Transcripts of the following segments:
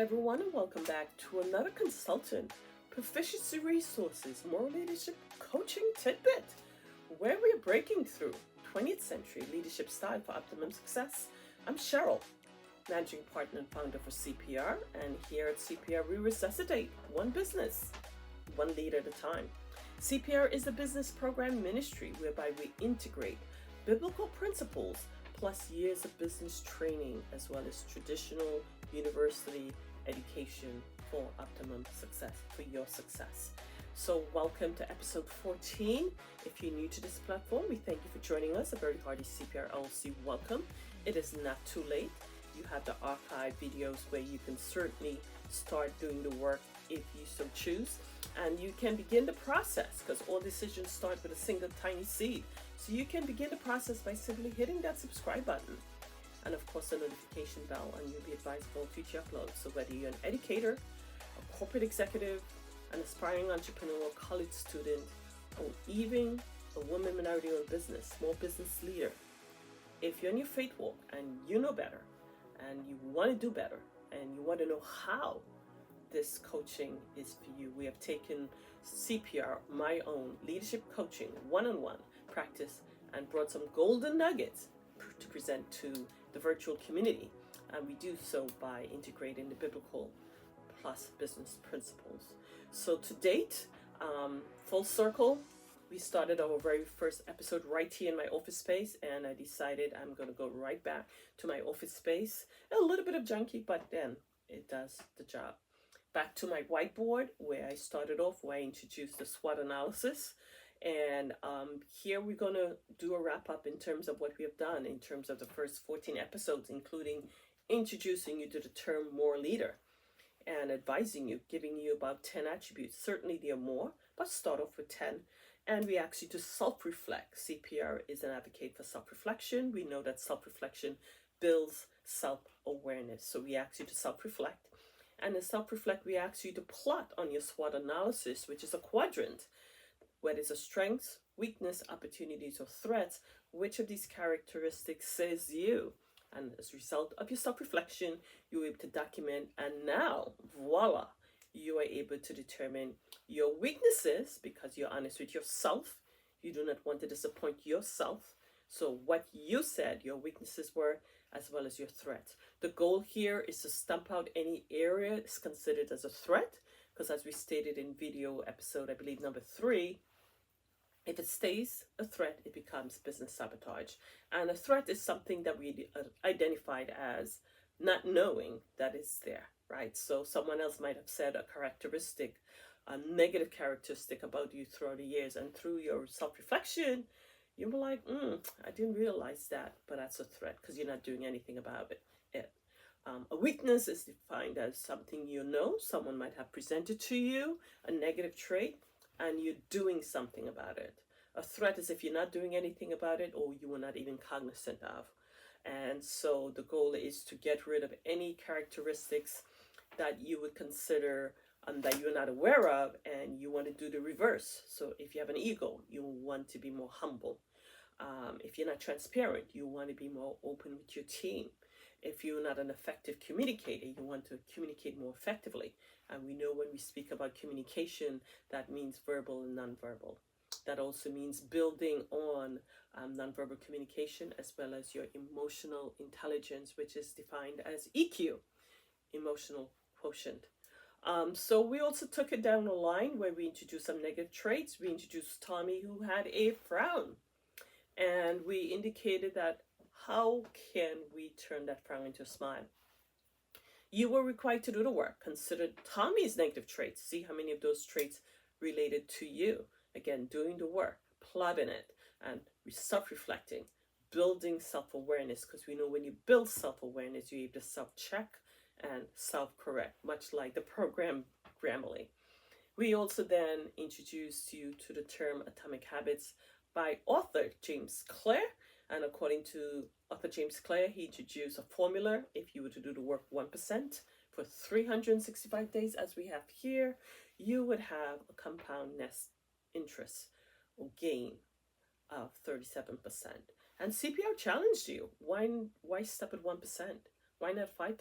Hello everyone and welcome back to another Consultant Proficiency Resources Moral Leadership Coaching Tidbit, where we are breaking through 20th century leadership style for optimum success. I'm Cheryl, managing partner and founder for CPR, and here at CPR we resuscitate one business, one leader at a time. CPR is a business program ministry whereby we integrate biblical principles plus years of business training as well as traditional university education for optimum success, for your success. So welcome to episode 14. If you're new to this platform, we thank you for joining us. A very hearty CPR LLC welcome. It is not too late. You have the archive videos where you can certainly start doing the work if you so choose. And you can begin the process because all decisions start with a single tiny seed. So you can begin the process by simply hitting that subscribe button and of course the notification bell, and you'll be advised of all future uploads. So whether you're an educator, a corporate executive, an aspiring entrepreneur, college student, or even a woman minority-owned business, small business leader, if you're in your faith walk and you know better and you want to do better and you want to know how this coaching is for you, we have taken CPR, my own leadership coaching, one-on-one practice, and brought some golden nuggets to present to the virtual community. And we do so by integrating the biblical plus business principles. So to date, full circle, we started our very first episode right here in my office space, and I decided I'm going to go right back to my office space. A little bit of junky, but then it does the job. Back to my whiteboard where I started off, where I introduced the SWOT analysis. And here we're going to do a wrap up in terms of what we have done in terms of the first 14 episodes, including introducing you to the term moral leader and advising you, giving you about 10 attributes. Certainly there are more, but start off with 10. And we ask you to self-reflect. CPR is an advocate for self-reflection. We know that self-reflection builds self-awareness. So we ask you to self-reflect. And in self-reflect, we ask you to plot on your SWOT analysis, which is a quadrant, whether it's a strengths, weakness, opportunities, or threats. Which of these characteristics says you? And as a result of your self-reflection, you're able to document, and now, voila, you are able to determine your weaknesses because you're honest with yourself. You do not want to disappoint yourself. So what you said your weaknesses were, as well as your threats. The goal here is to stamp out any area is considered as a threat, because as we stated in video episode, I believe number 3, if it stays a threat, it becomes business sabotage. And a threat is something that we identified as not knowing that it's there, right? So someone else might have said a characteristic, a negative characteristic about you throughout the years, and through your self-reflection, you were like, I didn't realize that, but that's a threat because you're not doing anything about it. A weakness is defined as something you know, someone might have presented to you, a negative trait, and you're doing something about it. A threat is if you're not doing anything about it or you were not even cognizant of. And so the goal is to get rid of any characteristics that you would consider that you're not aware of, and you want to do the reverse. So if you have an ego, you want to be more humble. If you're not transparent, you want to be more open with your team. If you're not an effective communicator, you want to communicate more effectively. And we know when we speak about communication, that means verbal and nonverbal. That also means building on nonverbal communication as well as your emotional intelligence, which is defined as EQ, emotional quotient. So we also took it down the line where we introduced some negative traits. We introduced Tommy, who had a frown. And we indicated that how can we turn that frown into a smile? You were required to do the work. Consider Tommy's negative traits. See how many of those traits related to you. Again, doing the work, plotting it, and self-reflecting, building self-awareness. Because we know when you build self-awareness, you're able to self-check and self-correct, much like the program Grammarly. We also then introduced you to the term Atomic Habits by author James Clear. And according to author James Clear, he introduced a formula. If you were to do the work 1% for 365 days, as we have here, you would have a compound net interest or gain of 37%. And CPR challenged you. Why stop at 1%? Why not 5%?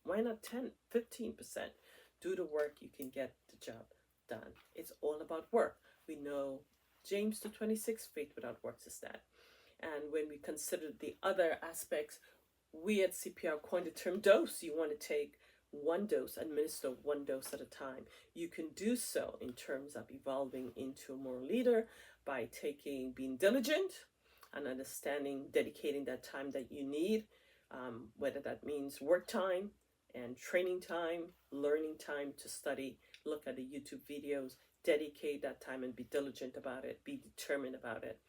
Why not 10, 15%? Do the work, you can get the job done. It's all about work. We know James 2:26, faith without works is dead. And when we consider the other aspects, we at CPR coined the term dose. You want to take one dose, administer one dose at a time. You can do so in terms of evolving into a moral leader by being diligent and understanding, dedicating that time that you need, whether that means work time and training time, learning time to study, look at the YouTube videos, dedicate that time and be diligent about it, be determined about it.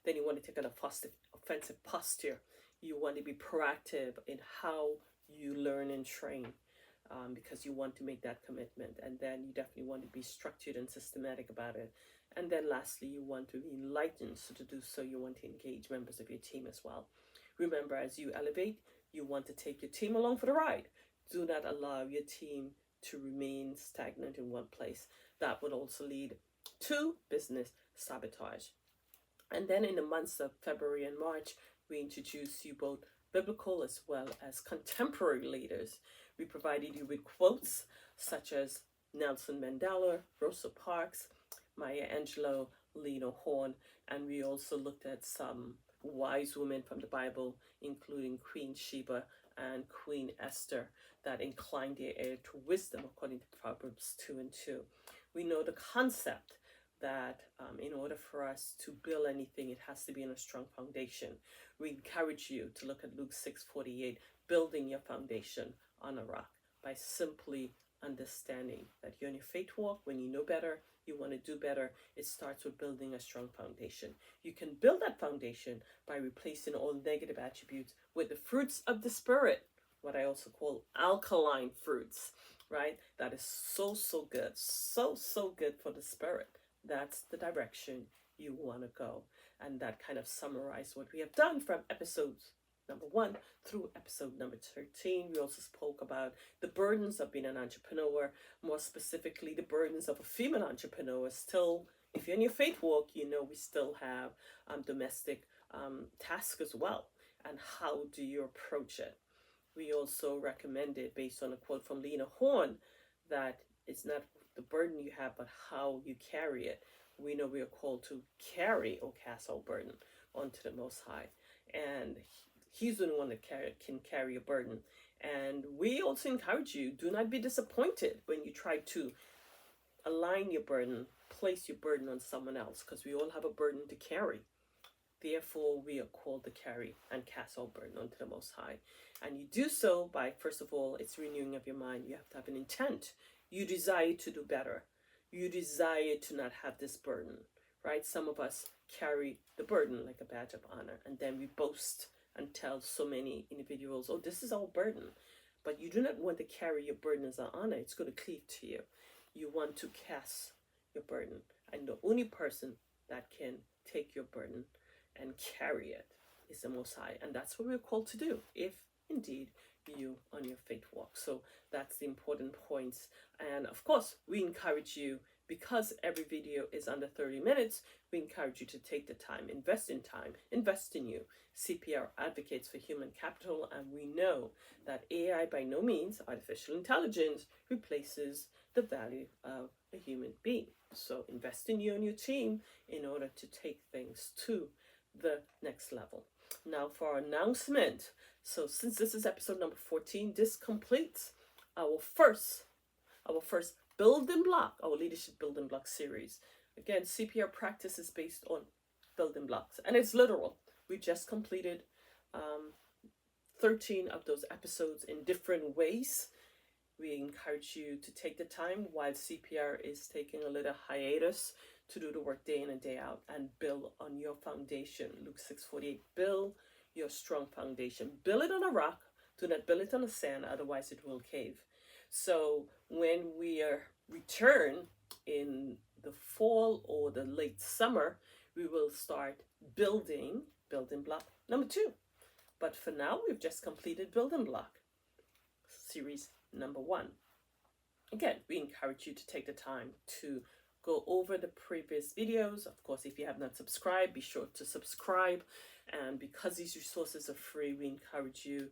Then you want to take an offensive posture. You want to be proactive in how you learn and train, because you want to make that commitment. And then you definitely want to be structured and systematic about it. And then lastly, you want to be enlightened. So to do so, you want to engage members of your team as well. Remember, as you elevate, you want to take your team along for the ride. Do not allow your team to remain stagnant in one place. That would also lead to business sabotage. And then in the months of February and March, we introduced you both biblical as well as contemporary leaders. We provided you with quotes such as Nelson Mandela, Rosa Parks, Maya Angelou, Lena Horne, and we also looked at some wise women from the Bible, including Queen Sheba and Queen Esther, that inclined their ear to wisdom according to Proverbs 2:2. We know the concept that in order for us to build anything, it has to be in a strong foundation. We encourage you to look at Luke 6:48, building your foundation on a rock, by simply understanding that you're on your faith walk. When you know better, you want to do better. It starts with building a strong foundation. You can build that foundation by replacing all negative attributes with the fruits of the Spirit, what I also call alkaline fruits, right? That is so good, so good for the spirit. That's the direction you want to go. And that kind of summarized what we have done from episodes number 1 through episode number 13. We also spoke about the burdens of being an entrepreneur, more specifically the burdens of a female entrepreneur. Still, if you're in your faith walk, you know we still have domestic tasks as well. And how do you approach it? We also recommended, based on a quote from Lena Horne, that it's not the burden you have, but how you carry it. We know we are called to carry or cast our burden onto the Most High. And He's the one that can carry a burden. And we also encourage you, do not be disappointed when you try to align your burden, place your burden on someone else, because we all have a burden to carry. Therefore, we are called to carry and cast our burden onto the Most High. And you do so by, first of all, it's renewing of your mind. You have to have an intent. You desire to do better. You desire to not have this burden, right? Some of us carry the burden like a badge of honor, and then we boast and tell so many individuals, oh, this is our burden. But you do not want to carry your burden as an honor. It's going to cleave to you. You want to cast your burden. And the only person that can take your burden and carry it is the Most High. And that's what we're called to do, if indeed you on your faith walk. So that's the important points. And of course, we encourage you, because every video is under 30 minutes, we encourage you to take the time, invest in you. CPR advocates for human capital, and we know that AI, by no means, artificial intelligence, replaces the value of a human being. So invest in you and your team in order to take things to the next level. Now for our announcement. So since this is episode number 14, this completes our first building block, our leadership building block series. Again, CPR practice is based on building blocks, and it's literal. We just completed 13 of those episodes in different ways. We encourage you to take the time while CPR is taking a little hiatus to do the work day in and day out and build on your foundation. Luke 6:48, build your strong foundation. Build it on a rock. Do not build it on the sand, otherwise it will cave. So when we return in the fall or the late summer, we will start building block number 2. But for now, we've just completed building block series number 1. Again, we encourage you to take the time to go over the previous videos. Of course, if you have not subscribed, be sure to subscribe. And because these resources are free, we encourage you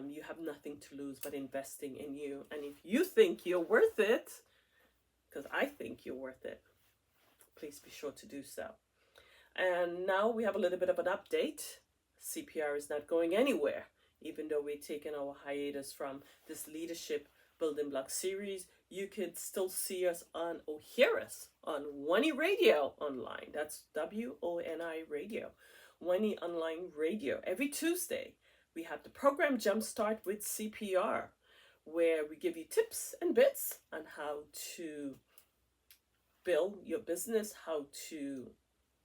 You have nothing to lose but investing in you. And if you think you're worth it, because I think you're worth it, please be sure to do so. And now we have a little bit of an update. CPR is not going anywhere, even though we're taking our hiatus from this leadership building block series. You can still see us on or hear us on One-E Radio online. That's WONI Radio, One-E Online Radio. Every Tuesday, we have the program Jumpstart with CPR, where we give you tips and bits on how to build your business, how to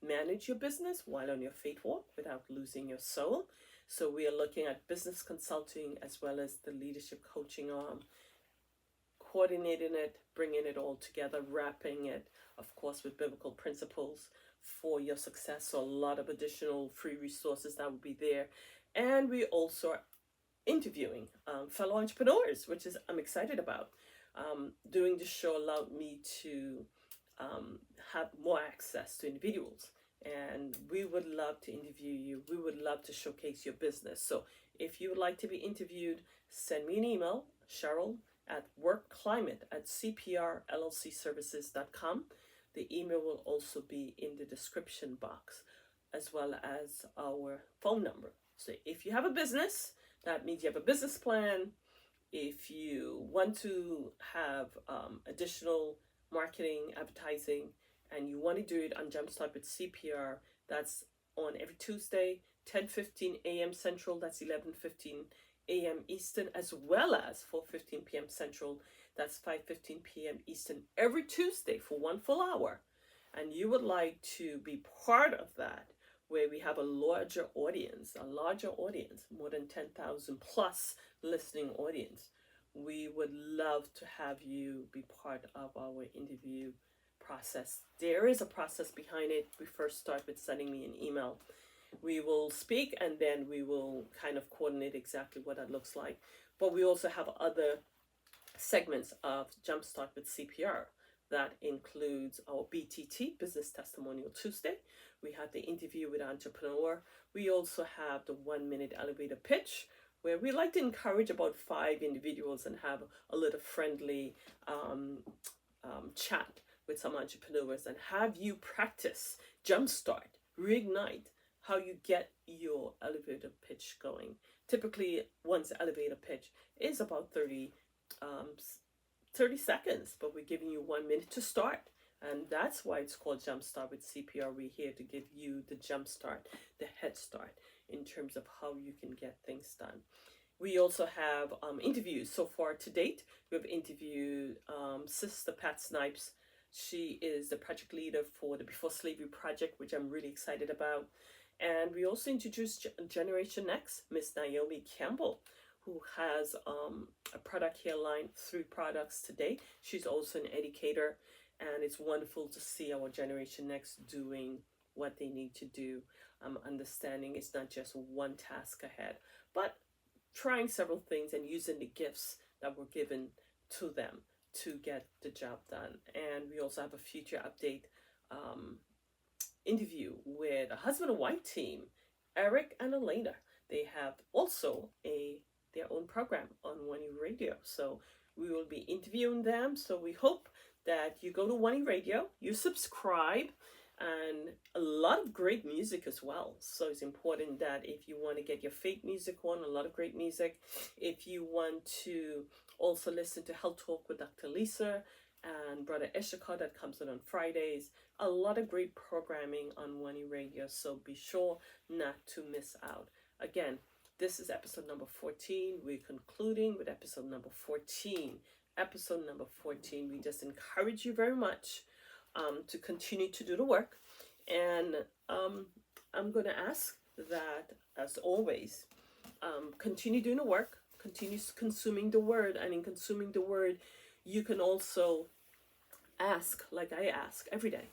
manage your business while on your faith walk without losing your soul. So we are looking at business consulting as well as the leadership coaching arm, coordinating it, bringing it all together, wrapping it, of course, with biblical principles for your success. So a lot of additional free resources that will be there. And we also are interviewing fellow entrepreneurs, which is I'm excited about. Doing this show allowed me to have more access to individuals, and we would love to interview you. We would love to showcase your business. So if you would like to be interviewed, send me an email, Cheryl at workclimate@cprllcservices.com. The email will also be in the description box, as well as our phone number. So if you have a business, that means you have a business plan. If you want to have additional marketing, advertising, and you want to do it on Jumpstart with CPR, that's on every Tuesday, 10:15 a.m. Central, that's 11:15 a.m. Eastern, as well as 4:15 p.m. Central, that's 5:15 p.m. Eastern, every Tuesday for 1 full hour. And you would like to be part of that, where we have a larger audience, more than 10,000 plus listening audience. We would love to have you be part of our interview process. There is a process behind it. We first start with sending me an email. We will speak, and then we will kind of coordinate exactly what that looks like. But we also have other segments of Jumpstart with CPR. That includes our BTT, Business Testimonial Tuesday. We have the interview with entrepreneur. We also have the 1-minute elevator pitch, where we like to encourage about 5 individuals and have a little friendly chat with some entrepreneurs and have you practice, jumpstart, reignite how you get your elevator pitch going. Typically, one's elevator pitch is about 30 seconds, but we're giving you 1 minute to start. And that's why it's called Jumpstart with CPR. We're here to give you the jumpstart, the head start in terms of how you can get things done. We also have interviews. So far to date, we have interviewed Sister Pat Snipes. She is the project leader for the Before Slavery Project, which I'm really excited about. And we also introduced Generation Next, Miss Naomi Campbell, who has a product care line, 3 products today. She's also an educator, and it's wonderful to see our Generation Next doing what they need to do. Understanding it's not just one task ahead, but trying several things and using the gifts that were given to them to get the job done. And we also have a future update interview with a husband and wife team, Eric and Elena. They have also their own program on One-E Radio. So we will be interviewing them. So we hope that you go to One-E Radio, you subscribe, and a lot of great music as well. So it's important that if you want to get your faith music on, a lot of great music. If you want to also listen to Health Talk with Dr. Lisa and Brother Issachar that comes on Fridays, a lot of great programming on One-E Radio. So be sure not to miss out. Again, this is episode number 14. We're concluding with episode number 14. Episode number 14. We just encourage you very much to continue to do the work. And I'm going to ask that, as always, continue doing the work, continue consuming the word. And in consuming the word, you can also ask, like I ask every day,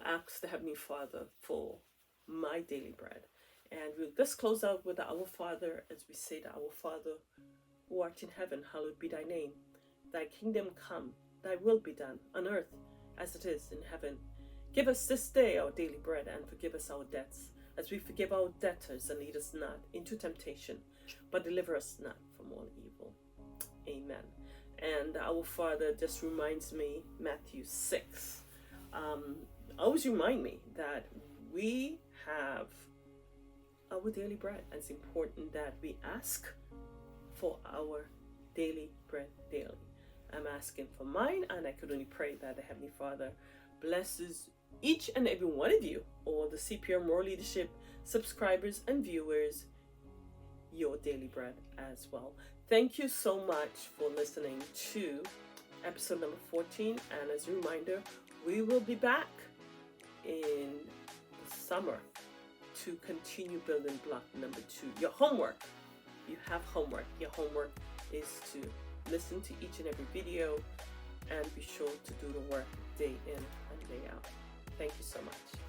ask the Heavenly Father for my daily bread. And we'll just close out with the Our Father, as we say to Our Father, who art in heaven, hallowed be thy name. Thy kingdom come, thy will be done, on earth as it is in heaven. Give us this day our daily bread, and forgive us our debts, as we forgive our debtors, and lead us not into temptation, but deliver us not from all evil. Amen. And our Father just reminds me, Matthew 6, always remind me that we have our daily bread. And it's important that we ask for our daily bread daily. I'm asking for mine, and I could only pray that the Heavenly Father blesses each and every one of you, all the CPR Moral Leadership subscribers and viewers, your daily bread as well. Thank you so much for listening to episode number 14. And as a reminder, we will be back in the summer to continue building block number 2. Your homework. You have homework. Your homework is to listen to each and every video and be sure to do the work day in and day out. Thank you so much.